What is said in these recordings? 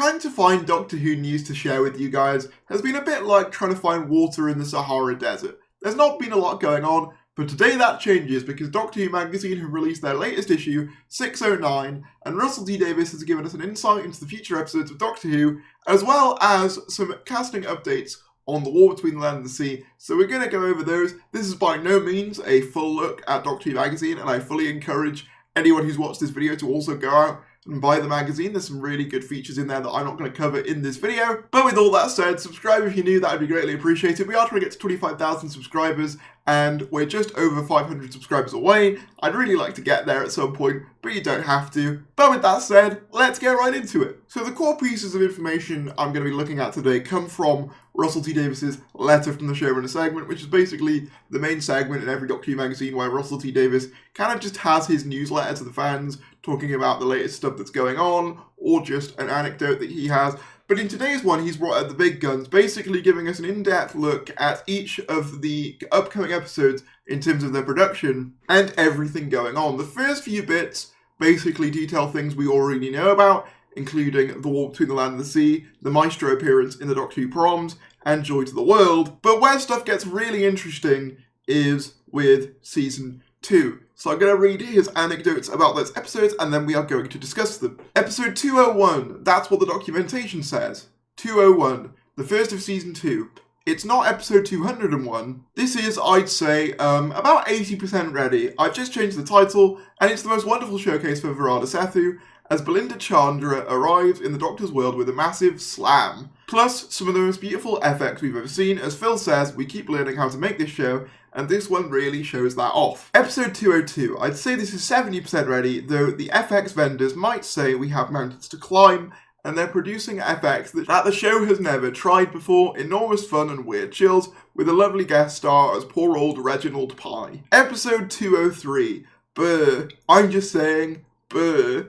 trying to find Doctor Who news to share with you guys has been a bit like trying to find water in the Sahara Desert. There's not been a lot going on, but today that changes because Doctor Who magazine have released their latest issue, 609, and Russell T Davies has given us an insight into the future episodes of Doctor Who, as well as some casting updates on the war between the land and the sea. So we're going to go over those. This is by no means a full look at Doctor Who magazine, and I fully encourage anyone who's watched this video to also go out and buy the magazine. There's some really good features in there that I'm not going to cover in this video. But with all that said, subscribe if you're new, that would be greatly appreciated. We are trying to get to 25,000 subscribers, and we're just over 500 subscribers away. I'd really like to get there at some point, but you don't have to. But with that said, let's get right into it. So the core pieces of information I'm going to be looking at today come from Russell T Davies' letter from the showrunner segment, which is basically the main segment in every Doctor Who magazine where Russell T Davies kind of just has his newsletter to the fans, talking about the latest stuff that's going on, or just an anecdote that he has. But in today's one, he's brought out the big guns, basically giving us an in-depth look at each of the upcoming episodes in terms of their production and everything going on. The first few bits basically detail things we already know about, including the war between the land and the sea, the Maestro appearance in the Doctor Who proms, and Joy to the World. But where stuff gets really interesting is with Season 2. So I'm going to read his anecdotes about those episodes, and then we are going to discuss them. Episode 201, that's what the documentation says. 201, the first of Season 2. It's not episode 201. This is, I'd say, about 80% ready. I've just changed the title, and it's the most wonderful showcase for Virada Sethu, as Belinda Chandra arrives in the Doctor's world with a massive slam. Plus, some of the most beautiful FX we've ever seen. As Phil says, we keep learning how to make this show, and this one really shows that off. Episode 202. I'd say this is 70% ready, though the FX vendors might say we have mountains to climb, and they're producing FX that the show has never tried before. Enormous fun and weird chills, with a lovely guest star as poor old Reginald Pye. Episode 203. I'm just saying,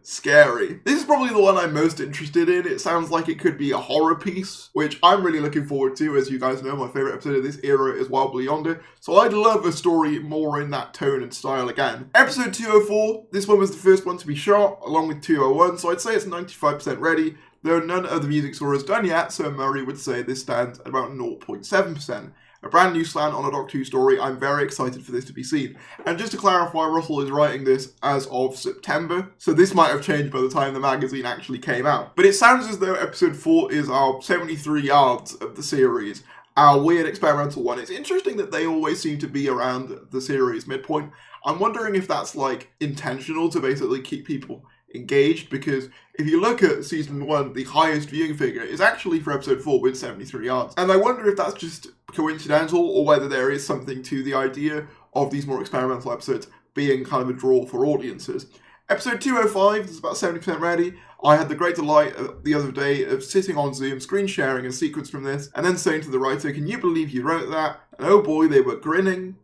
scary. This is probably the one I'm most interested in. It sounds like it could be a horror piece, which I'm really looking forward to. As you guys know, my favourite episode of this era is Wildly Yonder, so I'd love a story more in that tone and style again. Episode 204, this one was the first one to be shot, along with 201, so I'd say it's 95% ready, though none of the music score is done yet, so Murray would say this stands at about 0.7%. A brand new slant on a Doctor Who story. I'm very excited for this to be seen. And just to clarify, Russell is writing this as of September, so this might have changed by the time the magazine actually came out. But it sounds as though episode 4 is our 73 yards of the series, our weird experimental one. It's interesting that they always seem to be around the series midpoint. I'm wondering if that's like intentional to basically keep people engaged, because if you look at Season 1, the highest viewing figure is actually for episode 4 with 73 yards. And I wonder if that's just coincidental or whether there is something to the idea of these more experimental episodes being kind of a draw for audiences. Episode 205 is about 70% ready. I had the great delight the other day of sitting on Zoom, screen sharing a sequence from this, and then saying to the writer, "Can you believe you wrote that?" And oh boy, they were grinning.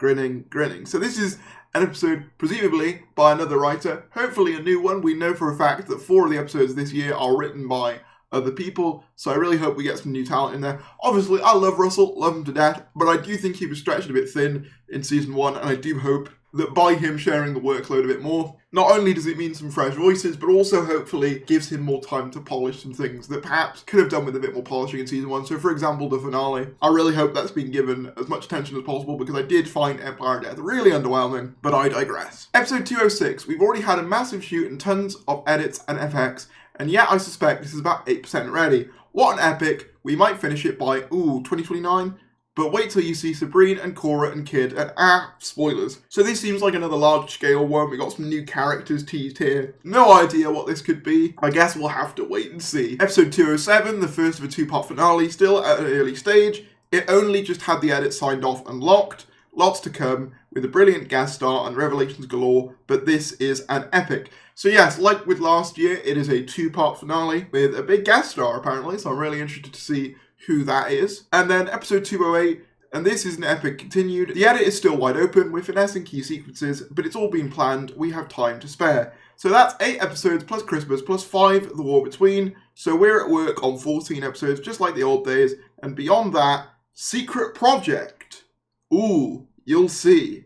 So this is an episode, presumably, by another writer, hopefully a new one. We know for a fact that 4 of the episodes this year are written by other people, so I really hope we get some new talent in there. Obviously, I love Russell, love him to death, but I do think he was stretched a bit thin in Season 1, and I do hope that by him sharing the workload a bit more, not only does it mean some fresh voices, but also hopefully gives him more time to polish some things that perhaps could have done with a bit more polishing in Season 1. So for example, the finale, I really hope that's been given as much attention as possible, because I did find Empire Death really underwhelming, but I digress. Episode 206, we've already had a massive shoot and tons of edits and FX, and yet I suspect this is about 8% ready. What an epic. We might finish it by, 2029? But wait till you see Sabrine and Cora and Kid and spoilers. So this seems like another large scale one. We got some new characters teased here. No idea what this could be. I guess we'll have to wait and see. Episode 207, the first of a 2-part finale, still at an early stage. It only just had the edit signed off and locked. Lots to come with a brilliant guest star and revelations galore, but this is an epic. So yes, like with last year, it is a 2-part finale with a big guest star apparently, so I'm really interested to see who that is. And then episode 208, and this is an epic continued. The edit is still wide open, we're finessing key sequences, but it's all been planned, we have time to spare. So that's 8 episodes plus Christmas plus 5 The War Between, so we're at work on 14 episodes just like the old days, and beyond that, Secret Project. Ooh, you'll see.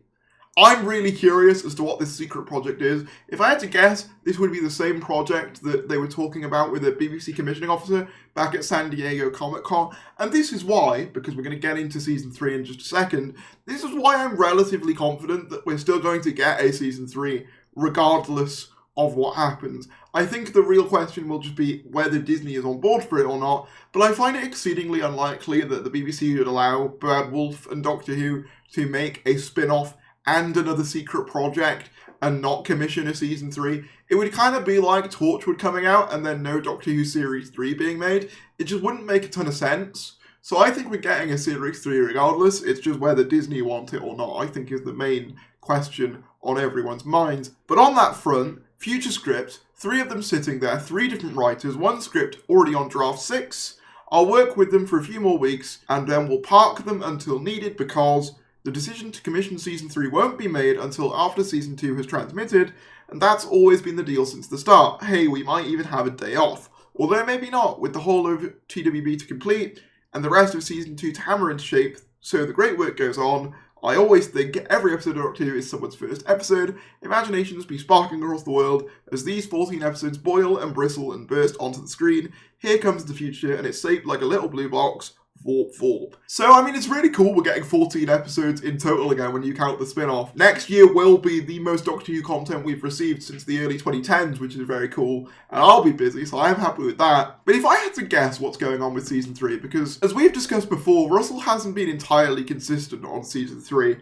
I'm really curious as to what this secret project is. If I had to guess, this would be the same project that they were talking about with the BBC commissioning officer back at San Diego Comic-Con. And this is why, because we're going to get into Season 3 in just a second, this is why I'm relatively confident that we're still going to get a Season 3, regardless of what happens. I think the real question will just be whether Disney is on board for it or not, but I find it exceedingly unlikely that the BBC would allow Bad Wolf and Doctor Who to make a spin-off and another secret project and not commission a Season 3. It would kind of be like Torchwood coming out and then no Doctor Who Series 3 being made. It just wouldn't make a ton of sense. So I think we're getting a Series 3 regardless. It's just whether Disney want it or not, I think, is the main question on everyone's minds. But on that front, future scripts, 3 of them sitting there, 3 different writers, 1 script already on draft 6. I'll work with them for a few more weeks and then we'll park them until needed because the decision to commission Season 3 won't be made until after Season 2 has transmitted, and that's always been the deal since the start. Hey, we might even have a day off. Although maybe not, with the whole of TWB to complete, and the rest of Season 2 to hammer into shape, so the great work goes on. I always think every episode of Doctor Who is someone's first episode. Imaginations be sparking across the world as these 14 episodes boil and bristle and burst onto the screen. Here comes the future, and it's shaped like a little blue box. Vorp, vorp. So, I mean, it's really cool we're getting 14 episodes in total again when you count the spin-off. Next year will be the most Doctor Who content we've received since the early 2010s, which is very cool, and I'll be busy, so I am happy with that. But if I had to guess what's going on with Season 3, because as we've discussed before, Russell hasn't been entirely consistent on Season 3.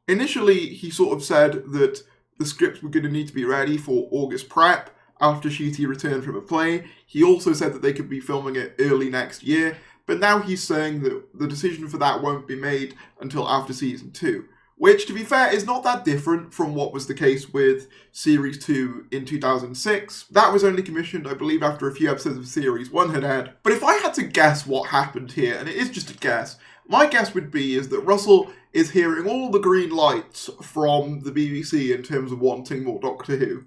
Initially, he sort of said that the scripts were going to need to be ready for August prep, after Ncuti returned from a play. He also said that they could be filming it early next year, but now he's saying that the decision for that won't be made until after Season 2. Which, to be fair, is not that different from what was the case with Series 2 in 2006. That was only commissioned, I believe, after a few episodes of Series 1 had aired. But if I had to guess what happened here, and it is just a guess, my guess would be is that Russell is hearing all the green lights from the BBC in terms of wanting more Doctor Who.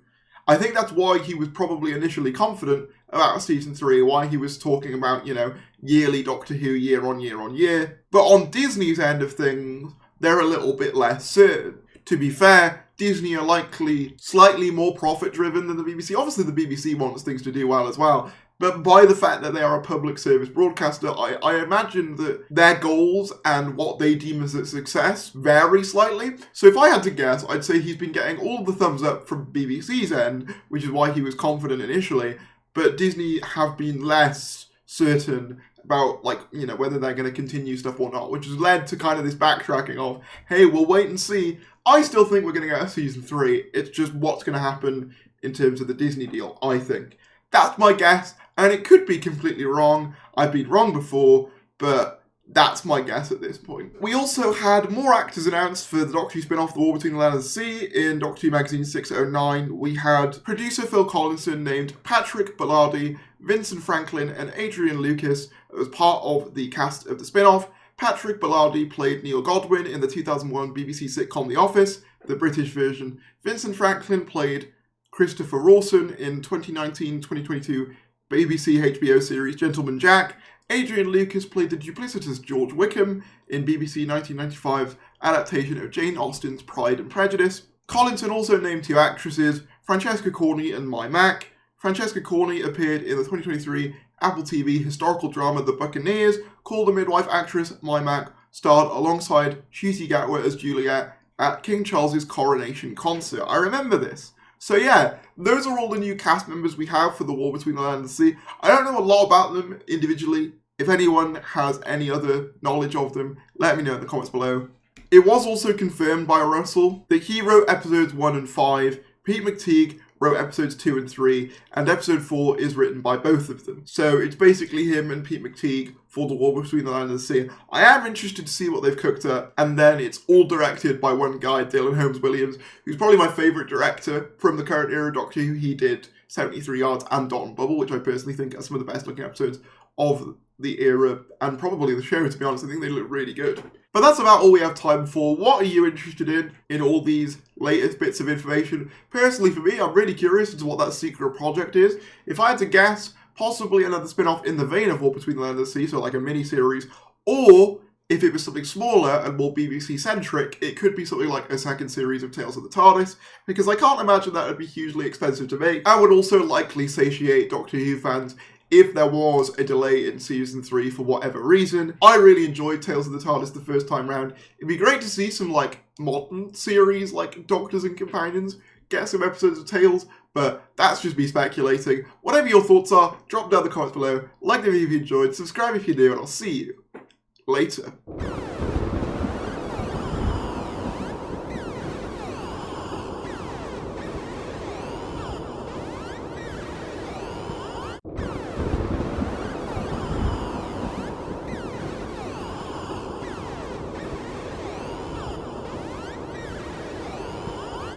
I think that's why he was probably initially confident about Season 3, why he was talking about, yearly Doctor Who year on year on year. But on Disney's end of things, they're a little bit less certain. To be fair, Disney are likely slightly more profit-driven than the BBC. Obviously, the BBC wants things to do well as well. But by the fact that they are a public service broadcaster, I imagine that their goals and what they deem as a success vary slightly. So if I had to guess, I'd say he's been getting all the thumbs up from BBC's end, which is why he was confident initially. But Disney have been less certain about, whether they're going to continue stuff or not, which has led to kind of this backtracking of, hey, we'll wait and see. I still think we're going to get a Season 3. It's just what's going to happen in terms of the Disney deal, I think. That's my guess, and it could be completely wrong. I've been wrong before, but that's my guess at this point. We also had more actors announced for the Doctor Who spin-off The War Between the Land and the Sea in Doctor Who Magazine 609. We had producer Phil Collinson named Patrick Bellardi, Vincent Franklin, and Adrian Lucas as part of the cast of the spin-off. Patrick Bellardi played Neil Godwin in the 2001 BBC sitcom The Office, the British version. Vincent Franklin played Christopher Rawson in 2019-2022 BBC HBO series Gentleman Jack. Adrian Lucas played the duplicitous George Wickham in BBC 1995 adaptation of Jane Austen's Pride and Prejudice. Collinson also named 2 actresses, Francesca Corney and Mai Mack. Francesca Corney appeared in the 2023 Apple TV historical drama The Buccaneers. Call the Midwife actress Mai Mack starred alongside Ncuti Gatwa as Juliet at King Charles's coronation concert. I remember this. So yeah, those are all the new cast members we have for The War Between the Land and the Sea. I don't know a lot about them individually. If anyone has any other knowledge of them, let me know in the comments below. It was also confirmed by Russell that he wrote episodes 1 and 5, Pete McTeague wrote episodes 2 and 3, and episode 4 is written by both of them. So it's basically him and Pete McTeague for The War Between the Land and the Sea. I am interested to see what they've cooked up, and then it's all directed by one guy, Dylan Holmes Williams, who's probably my favourite director from the current era of Doctor Who. He did 73 Yards and Dawn Bubble, which I personally think are some of the best looking episodes of the era, and probably the show, to be honest. I think they look really good. But that's about all we have time for. What are you interested in all these latest bits of information? Personally, for me, I'm really curious as to what that secret project is. If I had to guess, possibly another spin-off in the vein of War Between the Land and the Sea, so like a mini-series, or If it was something smaller and more BBC-centric, it could be something like a second series of Tales of the TARDIS, because I can't imagine that would be hugely expensive to make, and would also likely satiate Doctor Who fans if there was a delay in season 3 for whatever reason. I really enjoyed Tales of the TARDIS the first time round. It'd be great to see some, like, modern series, like Doctors and Companions, get some episodes of Tales, but that's just me speculating. Whatever your thoughts are, drop down in the comments below, like the video if you enjoyed, subscribe if you're new, and I'll see you later.